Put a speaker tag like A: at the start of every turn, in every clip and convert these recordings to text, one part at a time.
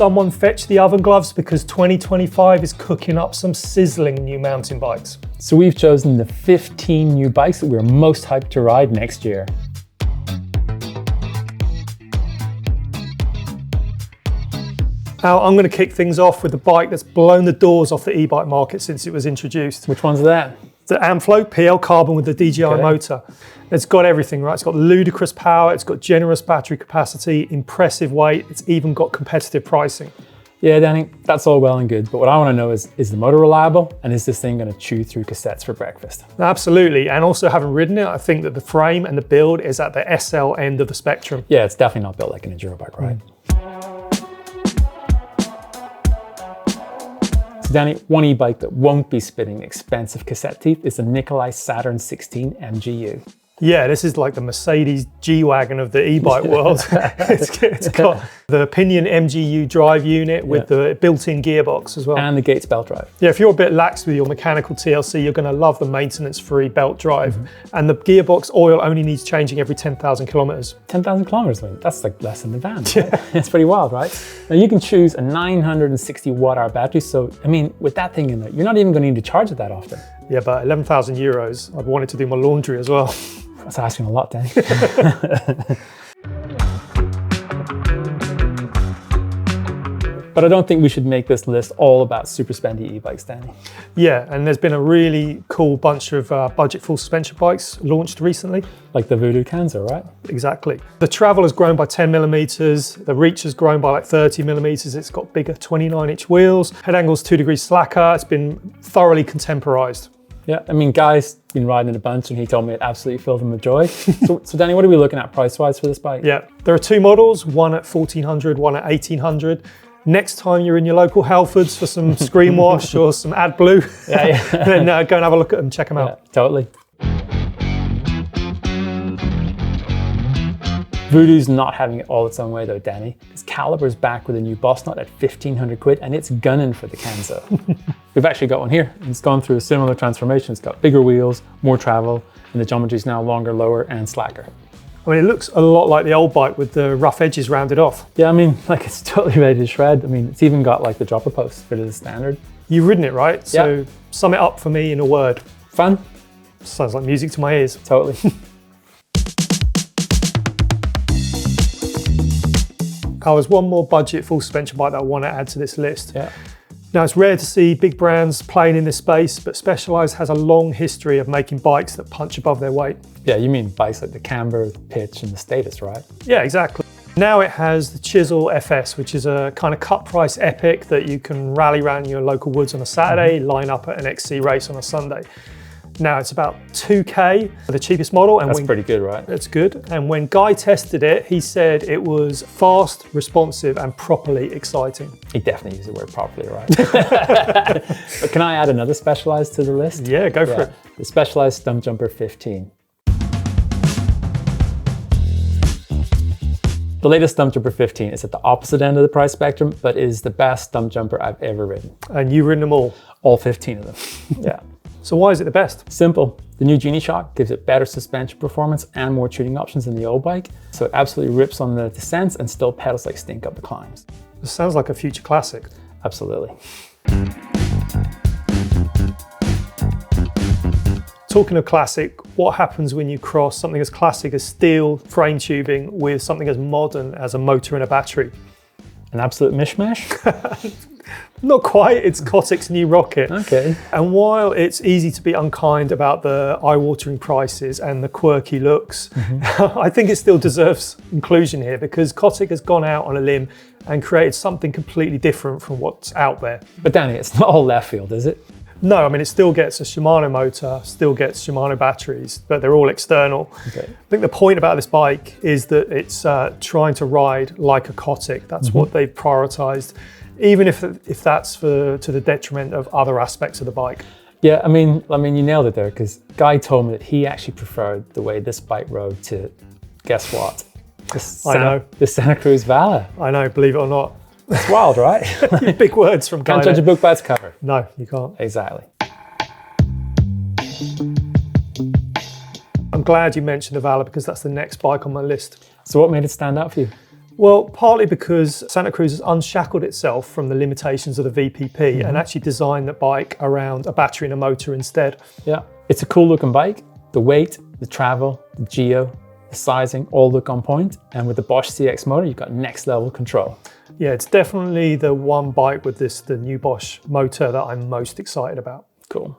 A: someone fetch the oven gloves because 2025 is cooking up some sizzling new mountain bikes.
B: So we've chosen the 15 new bikes that we're most hyped to ride next year.
A: Now, I'm going to kick things off with the bike that's blown the doors off the e-bike market since it was introduced.
B: Which one's that?
A: The Amflow PL Carbon with the DJI motor. It's got everything, right? It's got ludicrous power, it's got generous battery capacity, impressive weight, it's even got competitive pricing.
B: Yeah, Danny, that's all well and good, but what I want to know is the motor reliable, and is this thing going to chew through cassettes for breakfast?
A: Absolutely, and also having ridden it, I think that the frame and the build is at the SL end of the spectrum.
B: Yeah, it's definitely not built like an enduro bike, right? So Danny, one e-bike that won't be spitting expensive cassette teeth is the Nicolai Saturn 16 MGU.
A: Yeah, this is like the Mercedes G-Wagon of the e-bike world. It's got the Pinion MGU drive unit with the built-in gearbox as well.
B: And the Gates belt drive.
A: Yeah, if you're a bit lax with your mechanical TLC, you're going to love the maintenance-free belt drive. And the gearbox oil only needs changing every 10,000 kilometers. 10,000
B: kilometers, man. That's like less than the van. Yeah. It's pretty wild, right? Now you can choose a 960 watt-hour battery. So, I mean, with that thing in there, you're not even going to need to charge it that often.
A: Yeah, but 11,000 euros, I'd want it to do my laundry as well.
B: That's asking a lot, Danny. But I don't think we should make this list all about super spendy e-bikes, Danny.
A: Yeah, and there's been a really cool bunch of budget full suspension bikes launched recently.
B: Like the Voodoo Canzo, right?
A: Exactly. The travel has grown by 10 millimeters. The reach has grown by like 30 millimeters. It's got bigger 29-inch wheels. Head angle's 2 degrees slacker. It's been thoroughly contemporized.
B: Yeah, I mean, Guy's been riding it a bunch and he told me it absolutely filled him with joy. So Danny, what are we looking at price-wise for this bike?
A: Yeah, there are two models, one at 1,400, one at 1,800. Next time you're in your local Halfords for some screen wash or some AdBlue, then go and have a look at them, check them out.
B: Yeah, totally. Voodoo's not having it all its own way though, Danny, because Calibre's back with a new Bossnut at 1,500 quid and it's gunning for the Canzo. We've actually got one here. It's gone through a similar transformation. It's got bigger wheels, more travel, and the geometry is now longer, lower, and slacker.
A: I mean, it looks a lot like the old bike with the rough edges rounded off.
B: Yeah, I mean, like it's totally ready to shred. I mean, it's even got like the dropper post fitted as standard.
A: You've ridden it, right? So sum it up for me in a word.
B: Fun.
A: Sounds like music to my ears.
B: Totally.
A: There's one more budget full suspension bike that I want to add to this list.
B: Yeah.
A: Now, it's rare to see big brands playing in this space, but Specialized has a long history of making bikes that punch above their weight.
B: Yeah, you mean bikes like the camber, the pitch, and the status, right?
A: Yeah, exactly. Now it has the Chisel FS, which is a kind of cut price epic that you can rally around your local woods on a Saturday, line up at an XC race on a Sunday. Now it's about 2K for the cheapest model. And
B: that's pretty good, right?
A: It's good. And when Guy tested it, he said it was fast, responsive, and properly exciting.
B: He definitely used the word properly, right? But can I add another Specialized to the list?
A: Yeah, go for it.
B: The Specialized Stumpjumper 15. The latest Stumpjumper 15 is at the opposite end of the price spectrum, but is the best Stumpjumper I've ever ridden.
A: And you've ridden them all?
B: All 15 of them, yeah.
A: So why is it the best?
B: Simple. The new Genie Shock gives it better suspension performance and more tuning options than the old bike. So it absolutely rips on the descents and still pedals like stink up the climbs.
A: It sounds like a future classic.
B: Absolutely.
A: Talking of classic, what happens when you cross something as classic as steel frame tubing with something as modern as a motor and a battery?
B: An absolute mishmash?
A: Not quite, it's Cotic's new Rocket.
B: Okay.
A: And while it's easy to be unkind about the eye-watering prices and the quirky looks, I think it still deserves inclusion here because Cotic has gone out on a limb and created something completely different from what's out there.
B: But Danny, it's not all left field, is it?
A: No, I mean, it still gets a Shimano motor, still gets Shimano batteries, but they're all external.
B: Okay.
A: I think the point about this bike is that it's trying to ride like a Cotic. That's what they've prioritized, even if that's to the detriment of other aspects of the bike.
B: Yeah, I mean, you nailed it there because Guy told me that he actually preferred the way this bike rode to, guess what? The Santa Cruz Vala.
A: I know, believe it or not.
B: It's wild, right?
A: Big words from Guy.
B: Can't judge a book by its cover.
A: No, you can't.
B: Exactly.
A: I'm glad you mentioned the Vala because that's the next bike on my list.
B: So what made it stand out for you?
A: Well, partly because Santa Cruz has unshackled itself from the limitations of the VPP and actually designed the bike around a battery and a motor instead.
B: Yeah, it's a cool looking bike. The weight, the travel, the geo, the sizing, all look on point. And with the Bosch CX motor, you've got next level control. Yeah,
A: it's definitely the one bike with the new Bosch motor that I'm most excited about.
B: Cool.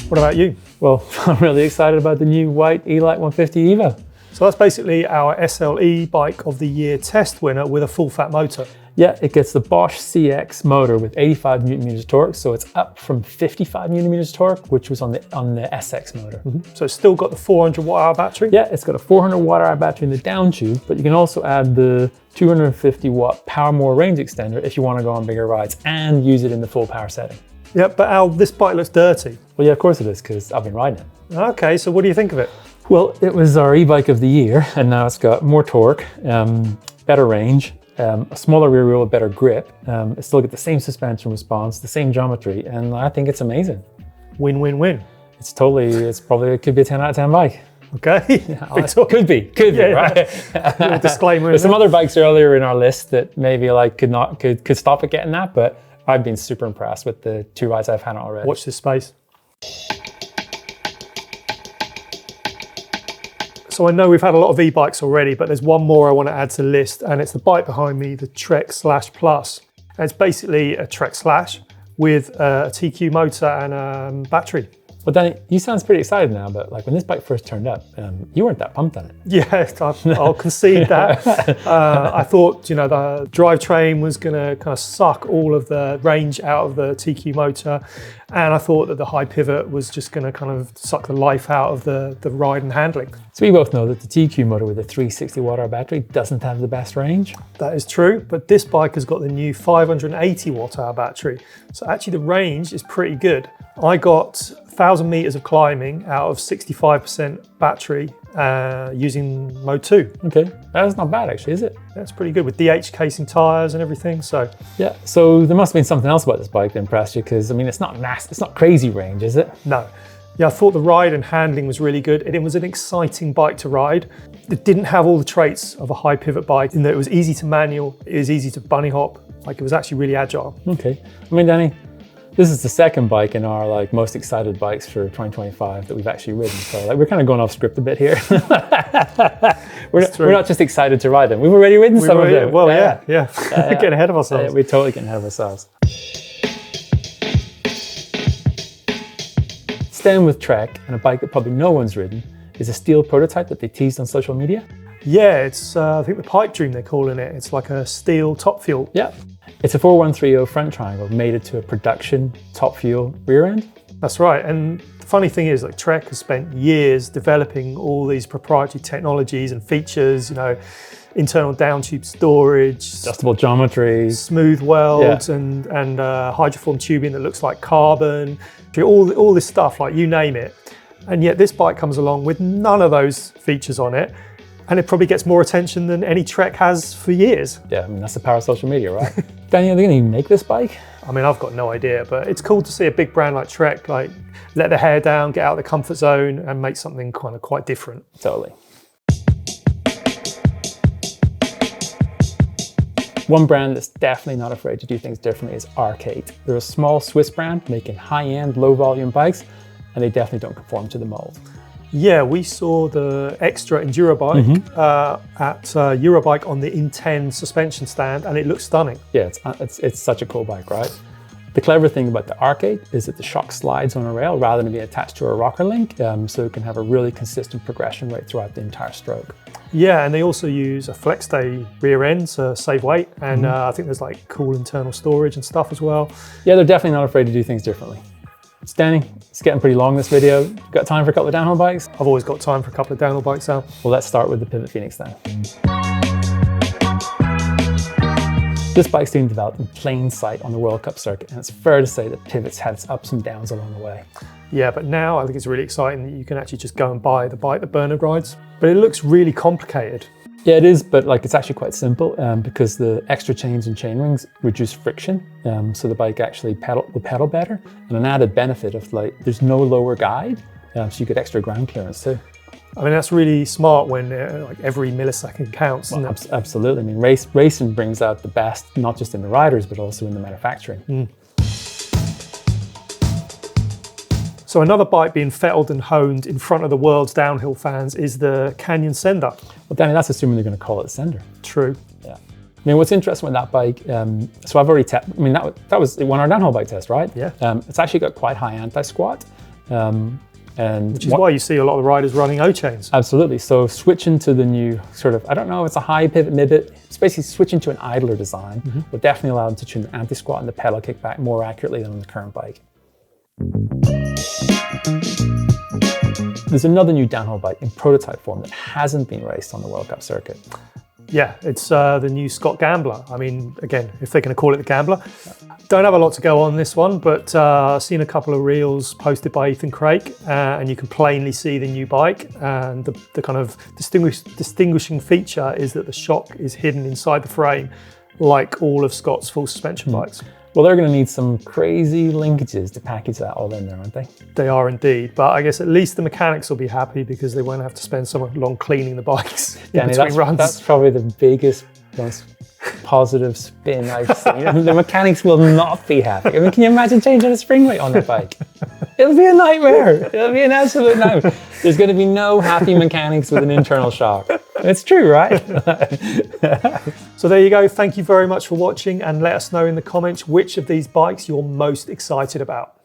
A: What about you?
B: Well, I'm really excited about the new Whyte Elyte 150 Evo.
A: So that's basically our SLE Bike of the Year test winner with a full fat motor.
B: Yeah, it gets the Bosch CX motor with 85 Newton meters torque, so it's up from 55 Newton meters torque, which was on the SX motor.
A: So it's still got the 400 watt-hour battery?
B: Yeah, it's got a 400 watt-hour battery in the down tube, but you can also add the 250 watt Power More range extender if you want to go on bigger rides and use it in the full power setting.
A: Yeah, but Al, this bike looks dirty.
B: Well, yeah, of course it is, because I've been riding it.
A: Okay, so what do you think of it?
B: Well, it was our e-bike of the year, and now it's got more torque, better range, a smaller rear wheel with better grip. It still got the same suspension response, the same geometry, and I think it's amazing.
A: Win, win, win.
B: It could be a 10 out of 10 bike.
A: Okay.
B: Yeah, could be, right?
A: Little disclaimer.
B: There's some other bikes earlier in our list that maybe like could stop at getting that, but I've been super impressed with the 2 rides I've had already.
A: Watch this space. So I know we've had a lot of e-bikes already, but there's one more I want to add to the list, and it's the bike behind me, the Trek Slash Plus. And it's basically a Trek Slash with a TQ motor and a battery.
B: Well, Danny, you sound pretty excited now, but like when this bike first turned up, you weren't that pumped on it.
A: Yeah, I'll concede that. I thought, the drivetrain was going to kind of suck all of the range out of the TQ motor. And I thought that the high pivot was just going to kind of suck the life out of the ride and handling.
B: So we both know that the TQ motor with a 360 watt-hour battery doesn't have the best range.
A: That is true, but this bike has got the new 580 watt-hour battery. So actually the range is pretty good. I got 1,000 meters of climbing out of 65% battery using Mode 2.
B: Okay, that's not bad actually, is it?
A: That's pretty good with DH casing tires and everything. So
B: yeah, so there must have been something else about this bike that impressed you, because I mean, it's not crazy range, is it?
A: No. Yeah, I thought the ride and handling was really good, and it was an exciting bike to ride. It didn't have all the traits of a high pivot bike in that it was easy to manual, it was easy to bunny hop, like it was actually really agile. Okay, I mean, Danny, this is the second bike in our most excited bikes for 2025 that we've actually ridden. So we're kind of going off script a bit here. We're not just excited to ride them. We've already ridden some of them. Well, yeah. Getting ahead of ourselves.
B: We're totally getting ahead of ourselves. Staying with Trek, and a bike that probably no one's ridden, is a steel prototype that they teased on social media.
A: Yeah, it's I think the Pipedream they're calling it. It's like a steel top fuel.
B: Yeah. It's a 4130 front triangle mated to a production top fuel rear end.
A: That's right. And the funny thing is, Trek has spent years developing all these proprietary technologies and features, internal down tube storage,
B: adjustable geometry,
A: smooth welds, and hydroform tubing that looks like carbon, all this stuff, you name it. And yet this bike comes along with none of those features on it. And it probably gets more attention than any Trek has for years.
B: Yeah, I mean, that's the power of social media, right? Danny, are they going to make this bike?
A: I mean, I've got no idea, but it's cool to see a big brand like Trek, let their hair down, get out of the comfort zone and make something kind of quite different.
B: Totally. One brand that's definitely not afraid to do things differently is ARC8. They're a small Swiss brand making high-end, low-volume bikes, and they definitely don't conform to the mold.
A: Yeah, we saw the Extra Enduro bike at Eurobike on the In10 suspension stand, and it looks stunning.
B: Yeah, it's such a cool bike, right? The clever thing about the ARC8 is that the shock slides on a rail rather than being attached to a rocker link, so it can have a really consistent progression rate throughout the entire stroke. Yeah, and they also use a flex day rear end to save weight, and I think there's cool internal storage and stuff as well. Yeah, they're definitely not afraid to do things differently. It's Danny, it's getting pretty long this video. Got time for a couple of downhill bikes? I've always got time for a couple of downhill bikes, Al. Well, let's start with the Pivot Phoenix then. This bike's being developed in plain sight on the World Cup circuit, and it's fair to say that Pivot's had its ups and downs along the way. Yeah, but now I think it's really exciting that you can actually just go and buy the bike that Bernard rides. But it looks really complicated. Yeah, it is, but it's actually quite simple because the extra chains and chain rings reduce friction, so the bike actually will pedal better. And an added benefit of there's no lower guide, so you get extra ground clearance too.
A: I mean, that's really smart when like every millisecond counts, isn't it?
B: Absolutely. I mean, racing brings out the best, not just in the riders, but also in the manufacturing.
A: So another bike being fettled and honed in front of the world's downhill fans is the Canyon Sender.
B: Well, Danny, that's assuming they're going to call it Sender.
A: True.
B: Yeah. I mean, what's interesting with that bike, so I've already tested, I mean, that was it won our downhill bike test, right?
A: Yeah.
B: It's actually got quite high anti-squat.
A: Which is why you see a lot of riders running O-chains.
B: Absolutely. So switching to the new sort of, I don't know if it's a high pivot, mid pivot, it's basically switching to an idler design will definitely allow them to tune the anti-squat and the pedal kickback more accurately than on the current bike. There's another new downhill bike in prototype form that hasn't been raced on the World Cup circuit.
A: Yeah, it's the new Scott Gambler. I mean, again, if they're going to call it the Gambler. Don't have a lot to go on this one, but I've seen a couple of reels posted by Ethan Craig, and you can plainly see the new bike. And the kind of distinguishing feature is that the shock is hidden inside the frame, like all of Scott's full suspension bikes.
B: Well, they're going to need some crazy linkages to package that all in there, aren't they?
A: They are indeed, but I guess at least the mechanics will be happy because they won't have to spend so long cleaning the bikes in between runs.
B: That's probably the biggest, most positive spin I've seen. The mechanics will not be happy. I mean, can you imagine changing a spring weight on that bike? It'll be a nightmare. It'll be an absolute nightmare. There's going to be no happy mechanics with an internal shock. It's true, right?
A: So there you go. Thank you very much for watching, and let us know in the comments which of these bikes you're most excited about.